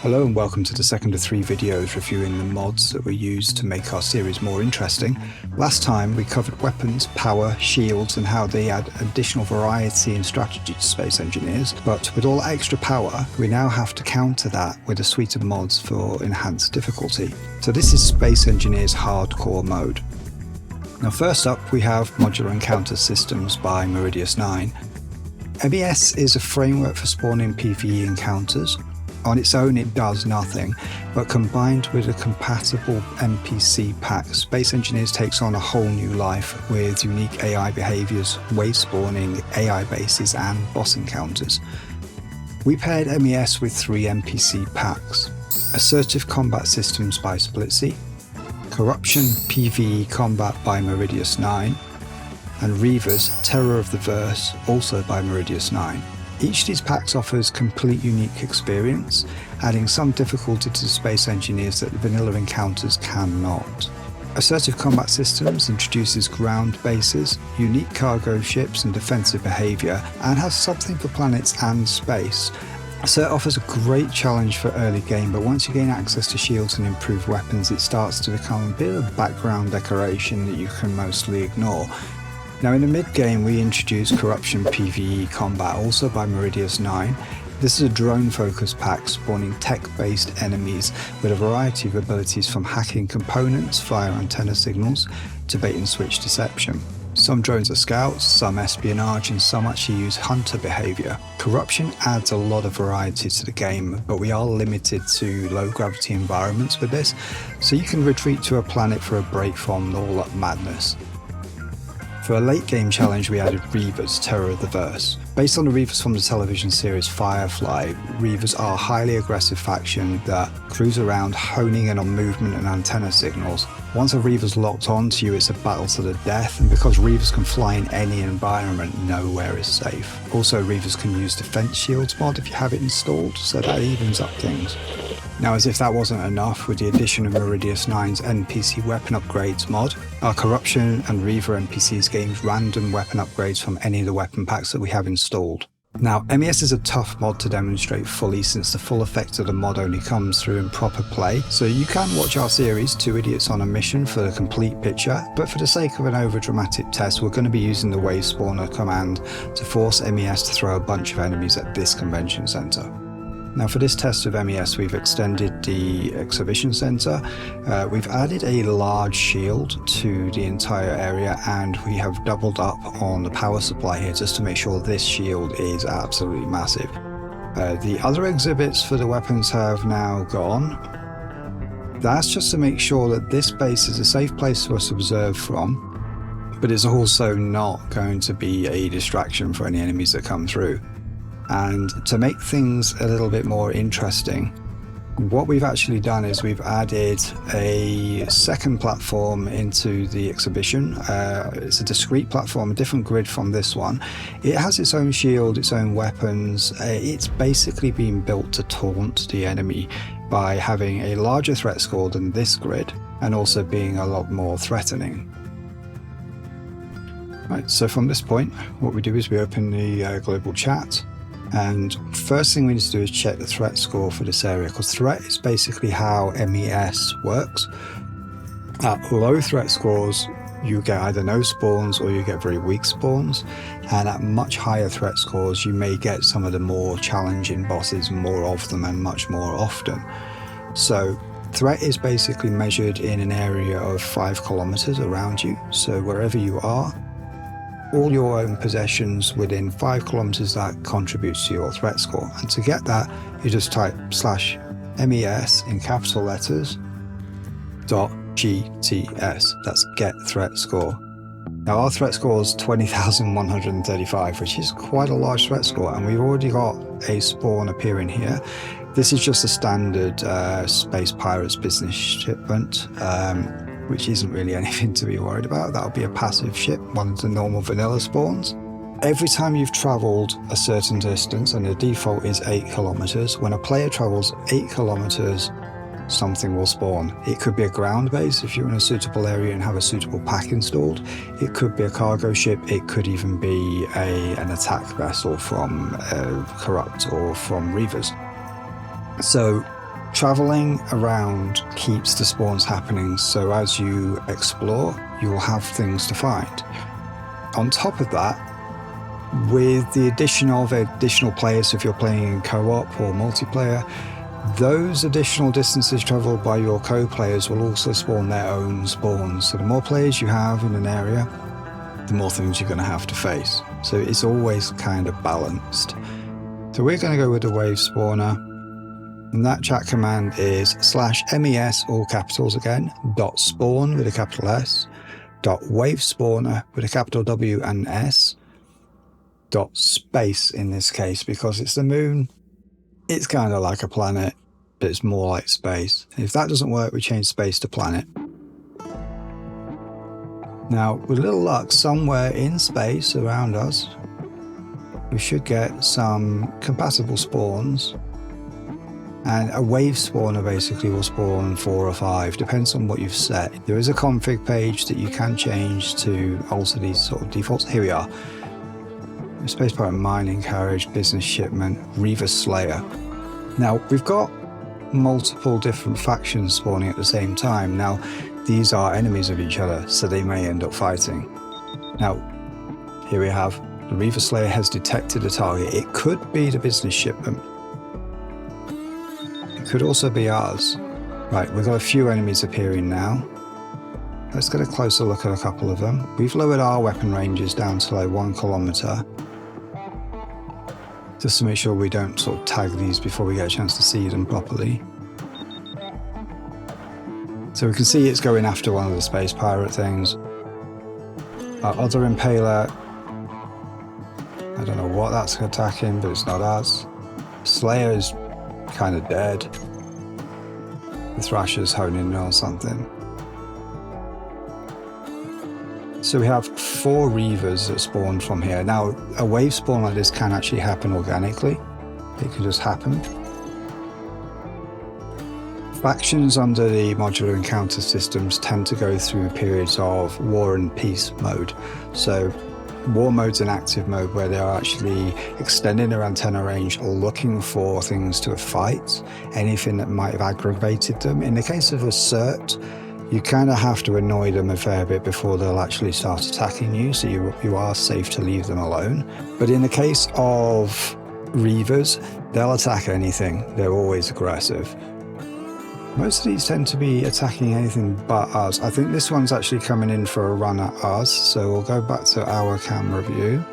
Hello and welcome to the second of 3 videos reviewing the mods that were used to make our series more interesting. Last time we covered weapons, power, shields and how they add additional variety and strategy to Space Engineers, but with all that extra power we now have to counter that with a suite of mods for enhanced difficulty. So this is Space Engineers Hardcore mode. Now first up we have Modular Encounter Systems by Meridius 9. MES is a framework for spawning PvE encounters. On its own it does nothing, but combined with a compatible NPC pack, Space Engineers takes on a whole new life with unique AI behaviours, wave spawning, AI bases and boss encounters. We paired MES with 3 NPC packs: Assertive Combat Systems by Splitsy, Corruption PvE Combat by Meridius 9, and Reavers Terror of the Verse, also by Meridius 9. Each of these packs offers complete unique experience, adding some difficulty to the Space Engineers that the vanilla encounters cannot. Assertive Combat Systems introduces ground bases, unique cargo ships and defensive behaviour, and has something for planets and space. So it offers a great challenge for early game, but once you gain access to shields and improved weapons, it starts to become a bit of background decoration that you can mostly ignore. Now in the mid-game we introduced Corruption PvE Combat, also by Meridius 9. This is a drone-focused pack spawning tech-based enemies with a variety of abilities from hacking components via antenna signals to bait-and-switch deception. Some drones are scouts, some espionage, and some actually use hunter behaviour. Corruption adds a lot of variety to the game, but we are limited to low-gravity environments with this, so you can retreat to a planet for a break from all that madness. For a late game challenge we added Reavers Terror of the Verse. Based on the Reavers from the television series Firefly, Reavers are a highly aggressive faction that cruise around honing in on movement and antenna signals. Once a Reaver's locked onto you, it's a battle to the death, and because Reavers can fly in any environment, nowhere is safe. Also, Reavers can use Defense Shields mod if you have it installed, so that evens up things. Now, as if that wasn't enough, with the addition of Meridius 9's NPC weapon upgrades mod, our Corruption and Reaver NPCs gain random weapon upgrades from any of the weapon packs that we have installed. Now, MES is a tough mod to demonstrate fully since the full effect of the mod only comes through in proper play, so you can watch our series 2 Idiots on a Mission for the complete picture, but for the sake of an over-dramatic test we're going to be using the Wave Spawner command to force MES to throw a bunch of enemies at this convention centre. Now for this test of MES we've extended the exhibition centre, we've added a large shield to the entire area, and we have doubled up on the power supply here just to make sure this shield is absolutely massive. The other exhibits for the weapons have now gone. That's just to make sure that this base is a safe place for us to observe from, but it's also not going to be a distraction for any enemies that come through. And to make things a little bit more interesting, what we've actually done is we've added a second platform into the exhibition. It's a discrete platform, a different grid from this one. It has its own shield, its own weapons. It's basically been built to taunt the enemy by having a larger threat score than this grid and also being a lot more threatening. Right, so from this point, what we do is we open the global chat. And first thing we need to do is check the threat score for this area, because threat is basically how MES works. At low threat scores you get either no spawns or you get very weak spawns, and at much higher threat scores you may get some of the more challenging bosses, more of them and much more often. So threat is basically measured in an area of 5 kilometers around you, so wherever you are, all your own possessions within 5 kilometers, that contributes to your threat score. And to get that, you just type /MES in capital letters .GTS. That's get threat score. Now our threat score is 20,135, which is quite a large threat score, and we've already got a spawn appearing here. This is just a standard Space Pirates business shipment, which isn't really anything to be worried about. That'll be a passive ship, one of the normal vanilla spawns. Every time you've travelled a certain distance, and the default is 8 kilometers, when a player travels 8 kilometers, something will spawn. It could be a ground base if you're in a suitable area and have a suitable pack installed. It could be a cargo ship. It could even be an attack vessel from Corrupt or from Reavers. So Traveling around keeps the spawns happening, so as you explore, you will have things to find. On top of that, with the addition of additional players, if you're playing in co-op or multiplayer, those additional distances traveled by your co-players will also spawn their own spawns. So the more players you have in an area, the more things you're going to have to face. So it's always kind of balanced. So we're going to go with the wave spawner. And that chat command is /mes, all capitals again, .spawn with a capital S, .wave spawner with a capital W and S, .space in this case, because it's the moon. It's kind of like a planet, but it's more like space. If that doesn't work, we change space to planet. Now, with a little luck, somewhere in space around us, we should get some compatible spawns. And a wave spawner basically will spawn 4 or 5, depends on what you've set. There is a config page that you can change to alter these sort of defaults. Here we are. Space pirate, mining carriage, business shipment, Reaver Slayer. Now, we've got multiple different factions spawning at the same time. Now, these are enemies of each other, so they may end up fighting. Now, here we have the Reaver Slayer has detected a target. It could be the business shipment. Could also be ours. Right, we've got a few enemies appearing now. Let's get a closer look at a couple of them. We've lowered our weapon ranges down to like 1 kilometer, just to make sure we don't sort of tag these before we get a chance to see them properly. So we can see it's going after one of the space pirate things. Our other impaler, I don't know what that's attacking, but it's not us. Slayer is kind of dead. The Thrasher's honing in on something. So we have 4 Reavers that spawned from here. Now, a wave spawn like this can actually happen organically. It can just happen. Factions under the modular encounter systems tend to go through periods of war and peace mode. So war mode's an active mode where they are actually extending their antenna range, looking for things to fight, anything that might have aggravated them. In the case of Assert, you kind of have to annoy them a fair bit before they'll actually start attacking you, so you are safe to leave them alone. But in the case of Reavers, they'll attack anything. They're always aggressive. Most of these tend to be attacking anything but us. I think this one's actually coming in for a run at us, so we'll go back to our camera view.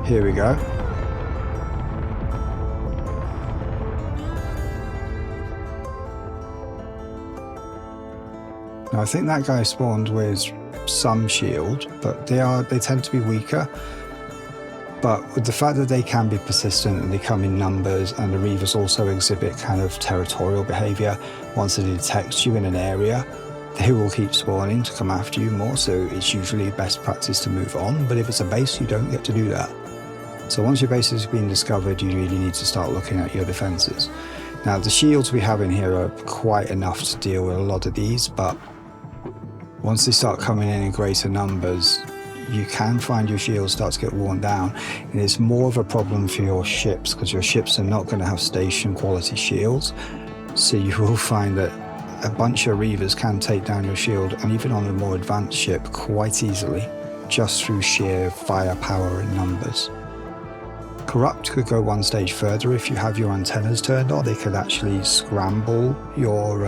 Here we go. Now I think that guy spawned with some shield, but they tend to be weaker. But with the fact that they can be persistent and they come in numbers, and the Reavers also exhibit kind of territorial behavior, once they detect you in an area, they will keep spawning to come after you more, so it's usually best practice to move on. But if it's a base, you don't get to do that. So once your base has been discovered, you really need to start looking at your defenses. Now the shields we have in here are quite enough to deal with a lot of these, but once they start coming in greater numbers, you can find your shields start to get worn down, and it's more of a problem for your ships, because your ships are not going to have station quality shields. So you will find that a bunch of Reavers can take down your shield, and even on a more advanced ship, quite easily, just through sheer firepower and numbers. Corrupt could go one stage further. If you have your antennas turned on, they could actually scramble your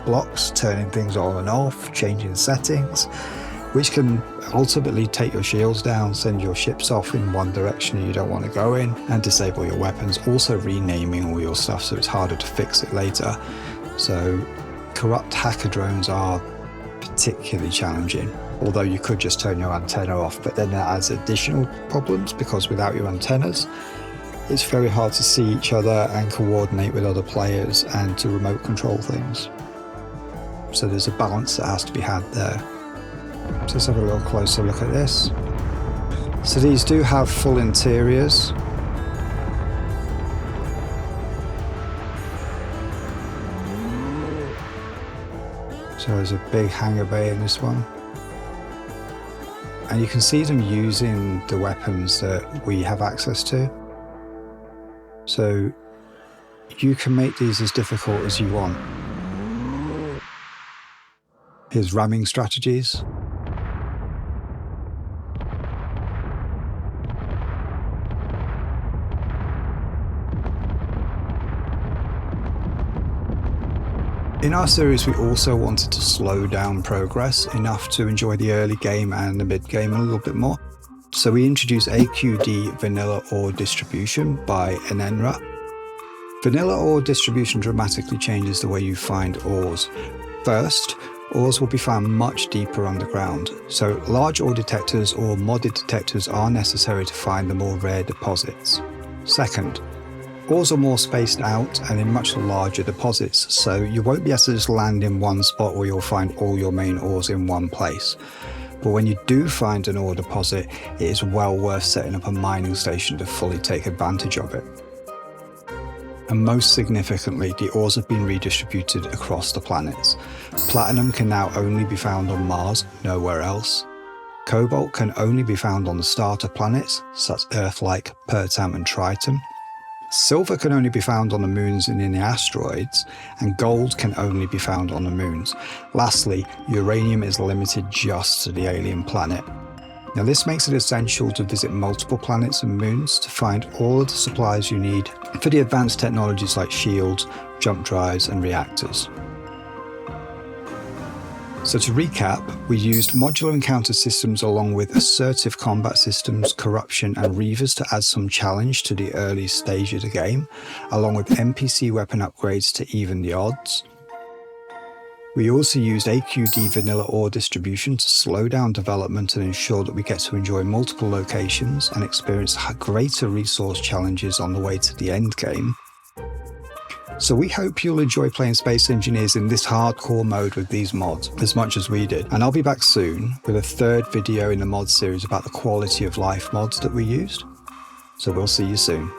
blocks, turning things on and off, changing settings, which can ultimately take your shields down, send your ships off in one direction you don't want to go in, and disable your weapons, also renaming all your stuff so it's harder to fix it later. So corrupt hacker drones are particularly challenging, although you could just turn your antenna off, but then that adds additional problems, because without your antennas it's very hard to see each other and coordinate with other players and to remote control things. So there's a balance that has to be had there. So let's have a little closer look at this. So these do have full interiors. So there's a big hangar bay in this one. And you can see them using the weapons that we have access to. So You can make these as difficult as you want. Here's ramming strategies. In our series, we also wanted to slow down progress enough to enjoy the early game and the mid game a little bit more. So we introduced AQD Vanilla Ore Distribution by Enenra. Vanilla ore distribution dramatically changes the way you find ores. First, ores will be found much deeper underground, so large ore detectors or modded detectors are necessary to find the more rare deposits. Second, ores are more spaced out and in much larger deposits, so you won't be able to just land in one spot where you'll find all your main ores in one place. But when you do find an ore deposit, it is well worth setting up a mining station to fully take advantage of it. And most significantly, the ores have been redistributed across the planets. Platinum can now only be found on Mars, nowhere else. Cobalt can only be found on the starter planets, such as Earth-like Pertam and Triton. Silver can only be found on the moons and in the asteroids, and gold can only be found on the moons. Lastly, uranium is limited just to the alien planet. Now this makes it essential to visit multiple planets and moons to find all of the supplies you need for the advanced technologies like shields, jump drives and reactors. So to recap, we used modular encounter systems along with assertive combat systems, corruption and reavers to add some challenge to the early stage of the game, along with NPC weapon upgrades to even the odds. We also used AQD vanilla ore distribution to slow down development and ensure that we get to enjoy multiple locations and experience greater resource challenges on the way to the end game. So we hope you'll enjoy playing Space Engineers in this hardcore mode with these mods as much as we did. And I'll be back soon with a third video in the mod series about the quality of life mods that we used. So we'll see you soon.